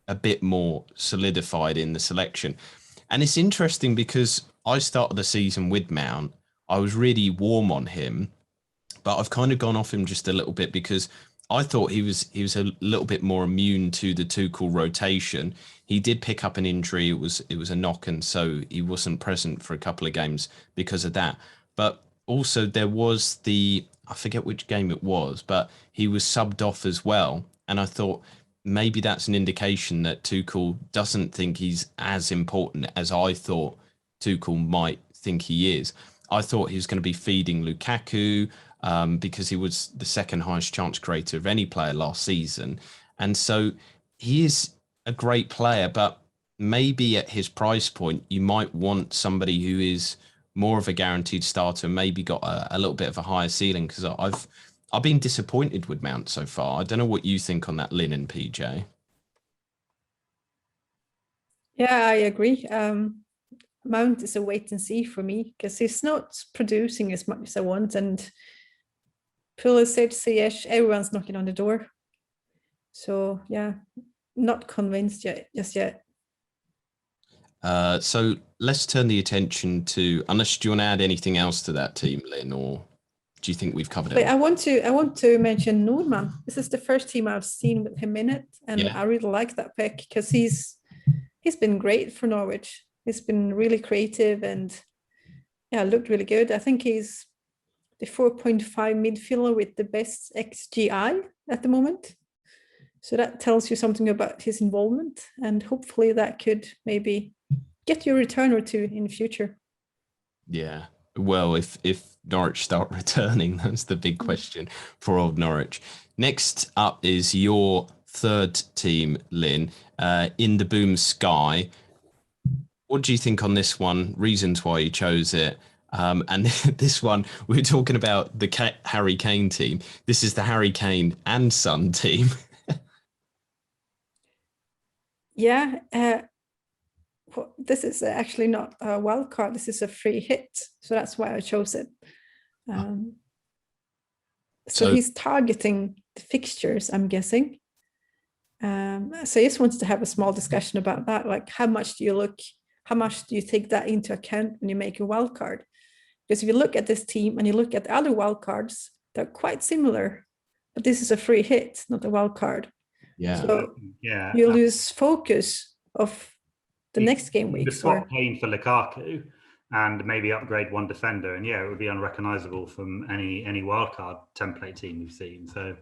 [SPEAKER 1] a bit more solidified in the selection. And it's interesting because I started the season with Mount. I was really warm on him, but I've kind of gone off him just a little bit because I thought he was a little bit more immune to the Tuchel rotation. He did pick up an injury. It was a knock, and so he wasn't present for a couple of games because of that. But also there was I forget which game it was, but he was subbed off as well. And I thought maybe that's an indication that Tuchel doesn't think he's as important as I thought Tuchel might think he is. I thought he was going to be feeding Lukaku because he was the second highest chance creator of any player last season. And so he is a great player, but maybe at his price point, you might want somebody who is more of a guaranteed starter, maybe got a little bit of a higher ceiling, because I've been disappointed with Mount so far. I don't know what you think on that, Linn and PJ.
[SPEAKER 3] Yeah, I agree. Mount is a wait and see for me because he's not producing as much as I want, and Pulisic, Ziyech, everyone's knocking on the door. So yeah, not convinced just yet.
[SPEAKER 1] So let's turn the attention to, unless do you want to add anything else to that team, Linn, or do you think we've covered it?
[SPEAKER 3] I want to mention Norman. This is the first team I've seen with him in it, and I really like that pick because he's been great for Norwich. He's been really creative and looked really good. I think he's the 4.5 midfielder with the best XGI at the moment. So that tells you something about his involvement, and hopefully that could maybe get you a return or two in the future.
[SPEAKER 1] Yeah. Well, if Norwich start returning, that's the big question for old Norwich. Next up is your third team, Linn, In the Boom Sky. What do you think on this one? Reasons why you chose it? And this one, we were talking about the Harry Kane team. This is the Harry Kane and Son team.
[SPEAKER 3] this is actually not a wild card. This is a free hit. So that's why I chose it. So he's targeting the fixtures, I'm guessing. So I just wanted to have a small discussion about that. Like, how much do you take that into account when you make a wild card? Because if you look at this team and you look at the other wild cards, they're quite similar. But this is a free hit, not a wild card.
[SPEAKER 1] Yeah.
[SPEAKER 3] So you lose focus of the next game week.
[SPEAKER 2] You swap Kane for Lukaku and maybe upgrade one defender, and it would be unrecognisable from any wildcard template team we've seen. So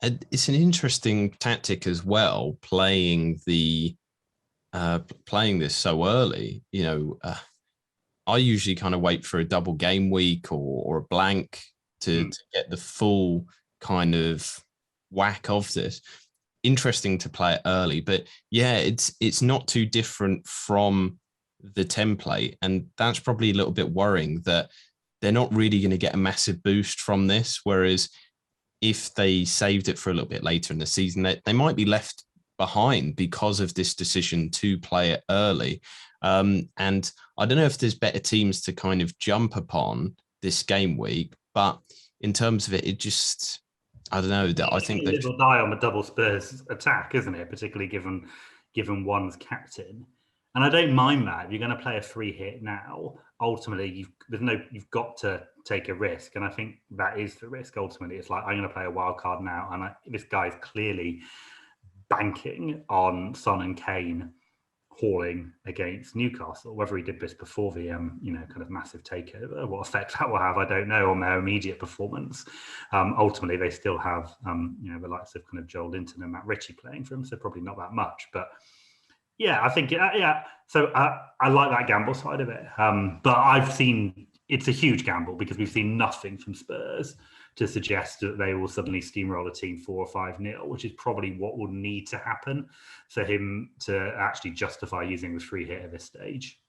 [SPEAKER 1] it's an interesting tactic as well, playing this so early. I usually kind of wait for a double game week or a blank to get the full kind of whack of this. Interesting to play it early, but it's not too different from the template, and that's probably a little bit worrying that they're not really going to get a massive boost from this, whereas if they saved it for a little bit later in the season, they might be left behind because of this decision to play it early. And I don't know if there's better teams to kind of jump upon this game week, but in terms of it just, I don't know, that I think
[SPEAKER 2] they will die on the double Spurs attack, isn't it? Particularly given one's captain. And I don't mind that. If you're going to play a free hit now, ultimately you've got to take a risk. And I think that is the risk. Ultimately, it's like, I'm going to play a wild card now, and this guy's clearly banking on Son and Kane hauling against Newcastle. Whether he did this before the kind of massive takeover, what effect that will have, I don't know, on their immediate performance. Ultimately, they still have the likes of kind of Joel Linton and Matt Ritchie playing for them, so probably not that much. But I think so I like that gamble side of it. But I've seen it's a huge gamble because we've seen nothing from Spurs to suggest that they will suddenly steamroll a team 4 or 5-0, which is probably what will need to happen for him to actually justify using the free hit at this stage.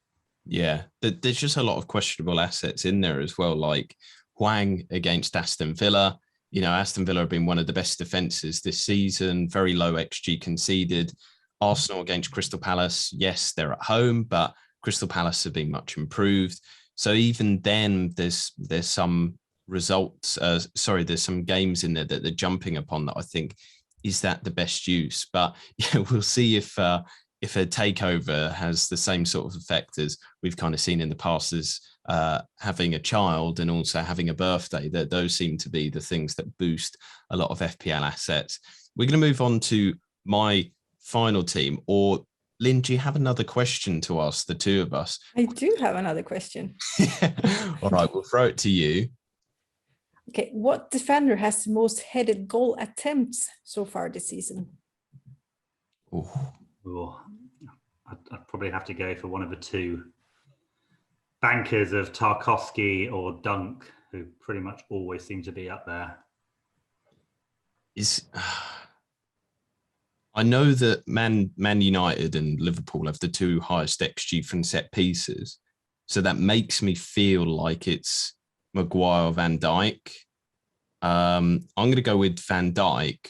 [SPEAKER 1] Yeah, there's just a lot of questionable assets in there as well, like Hwang against Aston Villa. Aston Villa have been one of the best defences this season, very low XG conceded. Arsenal against Crystal Palace, yes, they're at home, but Crystal Palace have been much improved. So even then, there's some results. There's some games in there that they're jumping upon that I think, is that the best use? But we'll see if a takeover has the same sort of effect as we've kind of seen in the past as having a child and also having a birthday. That those seem to be the things that boost a lot of FPL assets. We're going to move on to my final team. Or Lynn, do you have another question to ask the two of us?
[SPEAKER 3] I do have another question.
[SPEAKER 1] All right, we'll throw it to you.
[SPEAKER 3] Okay, what defender has the most headed goal attempts so far this season?
[SPEAKER 2] I'd probably have to go for one of the two bankers of Tarkowski or Dunk, who pretty much always seem to be up there.
[SPEAKER 1] I know that Man United and Liverpool have the two highest XG from set pieces, so that makes me feel like it's Maguire or Van Dijk. I'm going to go with Van Dijk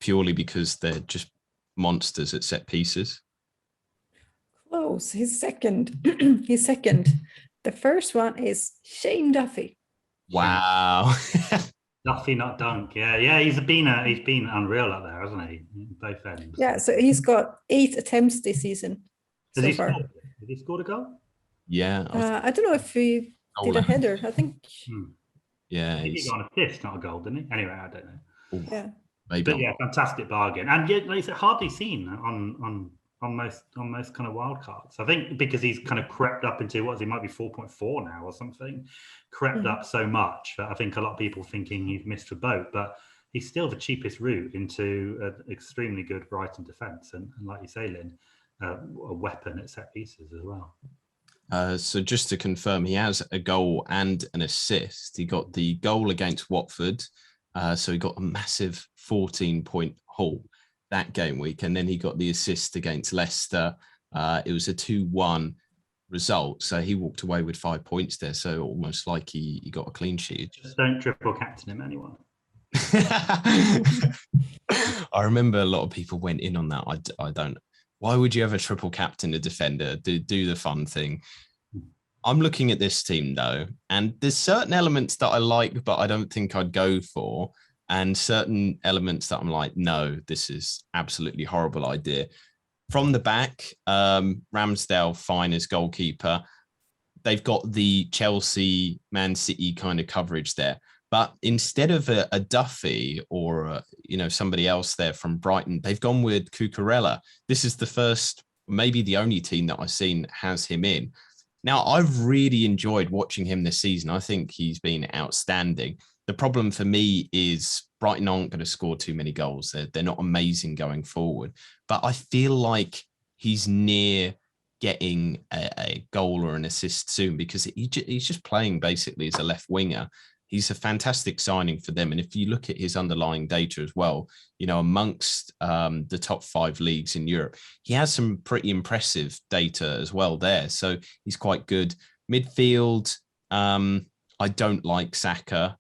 [SPEAKER 1] purely because they're just monsters at set pieces.
[SPEAKER 3] Close. He's second. He's second. The first one is Shane Duffy.
[SPEAKER 1] Wow.
[SPEAKER 2] Duffy, not Dunk. Yeah. He's been unreal up there, hasn't he? Both ends.
[SPEAKER 3] Yeah. So he's got 8 attempts this season so far.
[SPEAKER 2] Has he scored a goal?
[SPEAKER 1] Yeah.
[SPEAKER 3] I don't know if he did a header. I think.
[SPEAKER 1] Yeah.
[SPEAKER 2] He got an assist, not a goal, didn't he? Anyway, I don't know.
[SPEAKER 3] Ooh, yeah.
[SPEAKER 1] Maybe.
[SPEAKER 2] But fantastic bargain, and yet it's hardly seen on most kind of wild cards. I think because he's kind of crept up into he might be 4.4 now or something, crept up so much that I think a lot of people thinking he's missed the boat, but he's still the cheapest route into an extremely good Brighton defence, and like you say, Lynn, a weapon at set pieces as well.
[SPEAKER 1] So just to confirm, he has a goal and an assist. He got the goal against Watford, so he got a massive 14-point haul that game week, and then he got the assist against Leicester. It was a 2-1 result, so he walked away with 5 points there, so almost like he got a clean sheet.
[SPEAKER 2] Just don't triple captain him, anyone.
[SPEAKER 1] I remember a lot of people went in on that. I don't Why would you ever triple captain a defender? Do the fun thing. I'm looking at this team though, and there's certain elements that I like, but I don't think I'd go for. And certain elements that I'm like, no, this is absolutely horrible idea. From the back, Ramsdale, fine as goalkeeper. They've got the Chelsea, Man City kind of coverage there. But instead of a Duffy or somebody else there from Brighton, they've gone with Cucurella. This is the first, maybe the only team that I've seen has him in. Now, I've really enjoyed watching him this season. I think he's been outstanding. The problem for me is Brighton aren't going to score too many goals. They're not amazing going forward. But I feel like he's near getting a goal or an assist soon because he's just playing basically as a left winger. He's a fantastic signing for them. And if you look at his underlying data as well, amongst the top 5 leagues in Europe, he has some pretty impressive data as well there. So he's quite good. Midfield, I don't like Saka.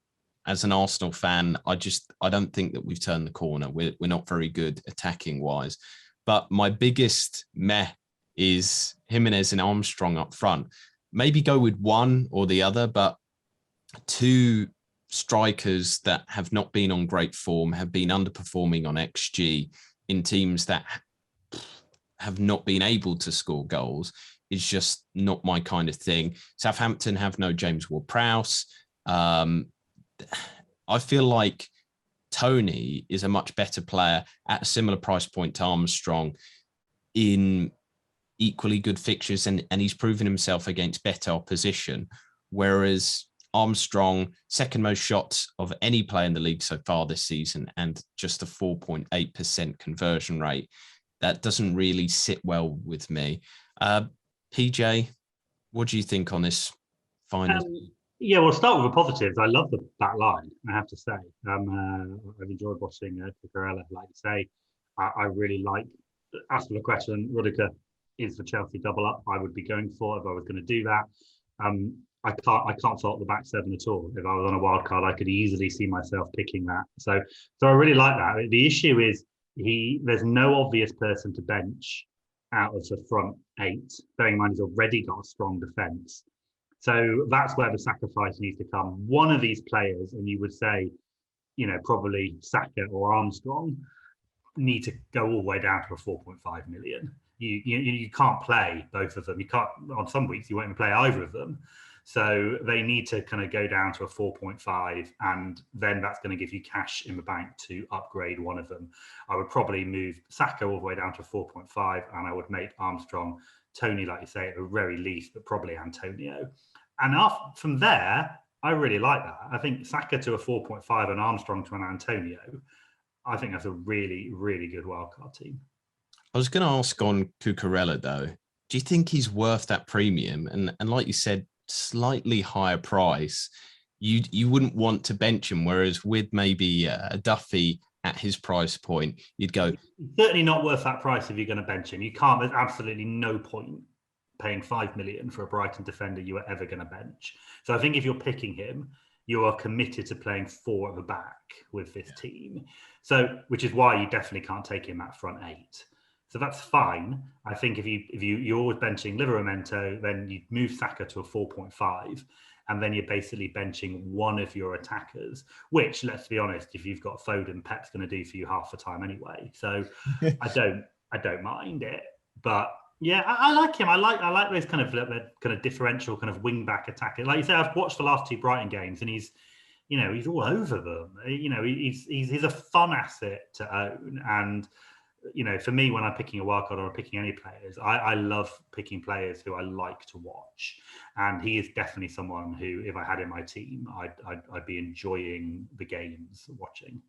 [SPEAKER 1] As an Arsenal fan, I don't think that we've turned the corner. We're not very good attacking wise. But my biggest meh is Jimenez and Armstrong up front. Maybe go with one or the other, but 2 strikers that have not been on great form, have been underperforming on XG in teams that have not been able to score goals is just not my kind of thing. Southampton have no James Ward-Prowse. I feel like Tony is a much better player at a similar price point to Armstrong in equally good fixtures, and he's proven himself against better opposition. Whereas Armstrong, second most shots of any player in the league so far this season, and just a 4.8% conversion rate. That doesn't really sit well with me. PJ, what do you think on this final?
[SPEAKER 2] Yeah, we'll start with the positives. I love the back line, I have to say. I've enjoyed watching Cucurella, like you say. I really like, as for the question, Rudiger is the Chelsea double up I would be going for if I was going to do that. I can't fault the back 7 at all. If I was on a wild card, I could easily see myself picking that. So I really like that. The issue is there's no obvious person to bench out of the front 8. Bearing in mind he's already got a strong defence. So that's where the sacrifice needs to come. One of these players, and you would say, probably Saka or Armstrong, need to go all the way down to a 4.5 million. You can't play both of them. You can't, on some weeks, you won't even play either of them. So they need to kind of go down to a 4.5, and then that's going to give you cash in the bank to upgrade one of them. I would probably move Saka all the way down to 4.5, and I would make Armstrong, Tony, like you say, at the very least, but probably Antonio. And from there, I really like that. I think Saka to a 4.5 and Armstrong to an Antonio, I think that's a really, really good wildcard team.
[SPEAKER 1] I was going to ask on Cucurella, though. Do you think he's worth that premium? And like you said, slightly higher price. You wouldn't want to bench him, whereas with maybe a Duffy at his price point, you'd go...
[SPEAKER 2] Certainly not worth that price if you're going to bench him. You can't, there's absolutely no point paying 5 million for a Brighton defender you are ever going to bench. So I think if you're picking him, you are committed to playing 4 at the back with this team. So, which is why you definitely can't take him at front 8. So that's fine. I think if you're always benching Livramento, then you move Saka to a 4.5, and then you're basically benching one of your attackers, which, let's be honest, if you've got Foden, Pep's going to do for you half the time anyway. So I don't mind it. But yeah, I like him. I like those kind of differential kind of wing back attacker. Like you say, I've watched the last 2 Brighton games, and he's all over them. He's a fun asset to own. And for me, when I'm picking a wildcard or picking any players, I love picking players who I like to watch. And he is definitely someone who, if I had in my team, I'd be enjoying the games watching.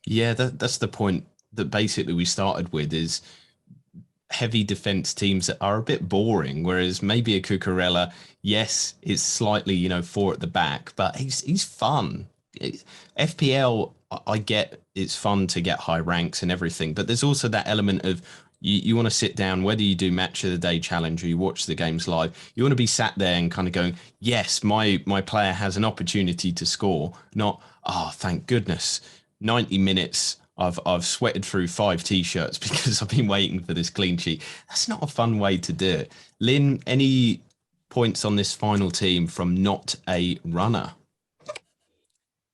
[SPEAKER 1] Yeah, that's the point that basically we started with, is heavy defense teams that are a bit boring, whereas maybe a Cucurella, yes, it's slightly, 4 at the back, but he's fun. FPL, I get it's fun to get high ranks and everything, but there's also that element of you want to sit down, whether you do match of the day challenge or you watch the games live, you want to be sat there and kind of going, yes, my player has an opportunity to score, not, oh, thank goodness, 90 minutes, I've sweated through 5 t-shirts because I've been waiting for this clean sheet. That's not a fun way to do it. Lynn, any points on this final team from not a runner?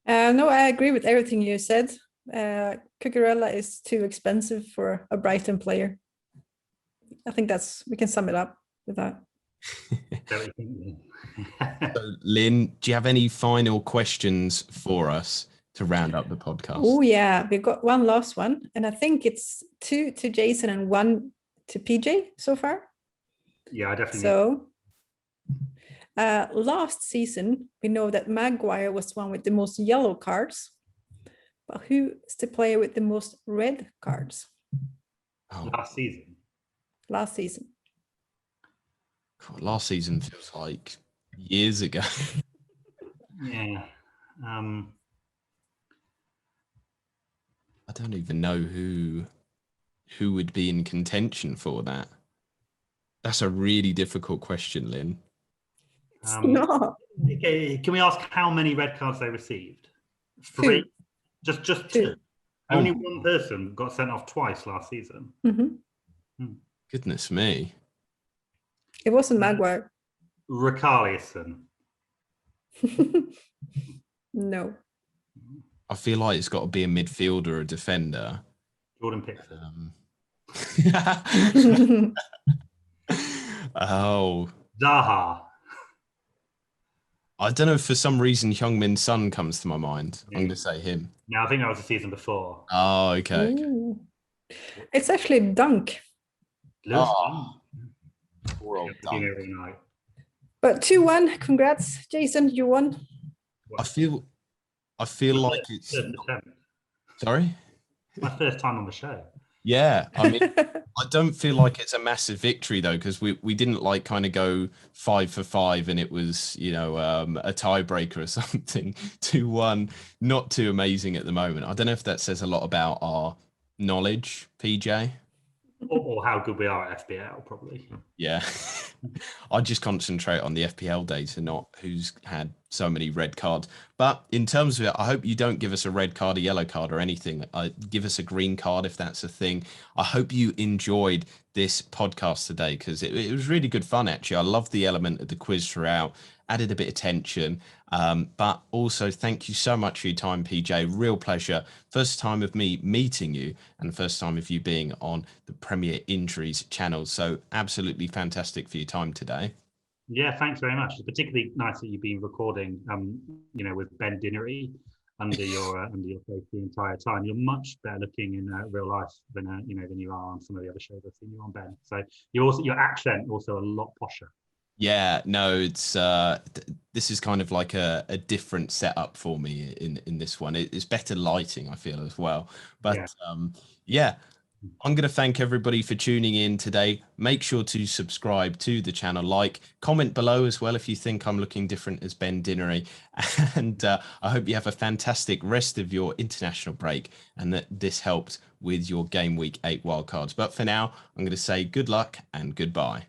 [SPEAKER 3] No, I agree with everything you said. Cucurella is too expensive for a Brighton player. I think we can sum it up with that.
[SPEAKER 1] So, Lynn, do you have any final questions for us to round up the podcast?
[SPEAKER 3] Oh yeah, we've got one last one, and I think it's 2 to Jason and 1 to PJ so far.
[SPEAKER 2] Yeah, I definitely.
[SPEAKER 3] So last season, we know that Maguire was the one with the most yellow cards, but who is the player with the most red cards?
[SPEAKER 2] Last season.
[SPEAKER 3] Last season.
[SPEAKER 1] God, last season feels like years ago.
[SPEAKER 2] Yeah.
[SPEAKER 1] I don't even know who would be in contention for that. That's a really difficult question, Lynn.
[SPEAKER 3] No.
[SPEAKER 2] Okay, can we ask how many red cards they received? 3. Just 2. Only one person got sent off twice last season.
[SPEAKER 1] Goodness me.
[SPEAKER 3] It wasn't Maguire.
[SPEAKER 2] Richarlison.
[SPEAKER 3] No.
[SPEAKER 1] I feel like it's got to be a midfielder or a defender.
[SPEAKER 2] Jordan Pickford.
[SPEAKER 1] Oh.
[SPEAKER 2] Zaha.
[SPEAKER 1] I don't know, for some reason Heung-min Son comes to my mind. I'm going to say him.
[SPEAKER 2] No, I think that was the season before.
[SPEAKER 1] Oh, okay.
[SPEAKER 3] Ooh. It's actually Dunk.
[SPEAKER 1] Poor old Dunk.
[SPEAKER 3] But 2-1, congrats, Jason, you won.
[SPEAKER 1] I feel like it's... Sorry?
[SPEAKER 2] My first time on the show.
[SPEAKER 1] Yeah, I mean, I don't feel like it's a massive victory though, because we didn't like kind of go 5 for 5 and it was, you know, a tiebreaker or something. 2-1, not too amazing at the moment. I don't know if that says a lot about our knowledge, PJ.
[SPEAKER 2] Or how good we are at FPL, probably.
[SPEAKER 1] Yeah. I just concentrate on the FPL data, not who's had so many red cards. But in terms of it, I hope you don't give us a red card, a yellow card or anything. Give us a green card if that's a thing. I hope you enjoyed this podcast today because it was really good fun, actually. I loved the element of the quiz throughout, added a bit of tension. But also, thank you so much for your time, PJ. Real pleasure. First time of me meeting you and first time of you being on the Premier Injuries channel. So absolutely fantastic for your time today.
[SPEAKER 2] Yeah, thanks very much. It's particularly nice that you've been recording, you know, with Ben Dinnery under your face the entire time. You're much better looking in real life than you know, than you are on some of the other shows I've seen you on, Ben. So your accent also a lot posher.
[SPEAKER 1] Yeah, no, it's this is kind of like a different setup for me in this one. It's better lighting, I feel, as well. But yeah. I'm going to thank everybody for tuning in today. Make sure to subscribe to the channel, comment below as well if you think I'm looking different as Ben Dinnery. And I hope you have a fantastic rest of your international break and that this helped with your Game Week 8 wildcards. But for now, I'm going to say good luck and goodbye.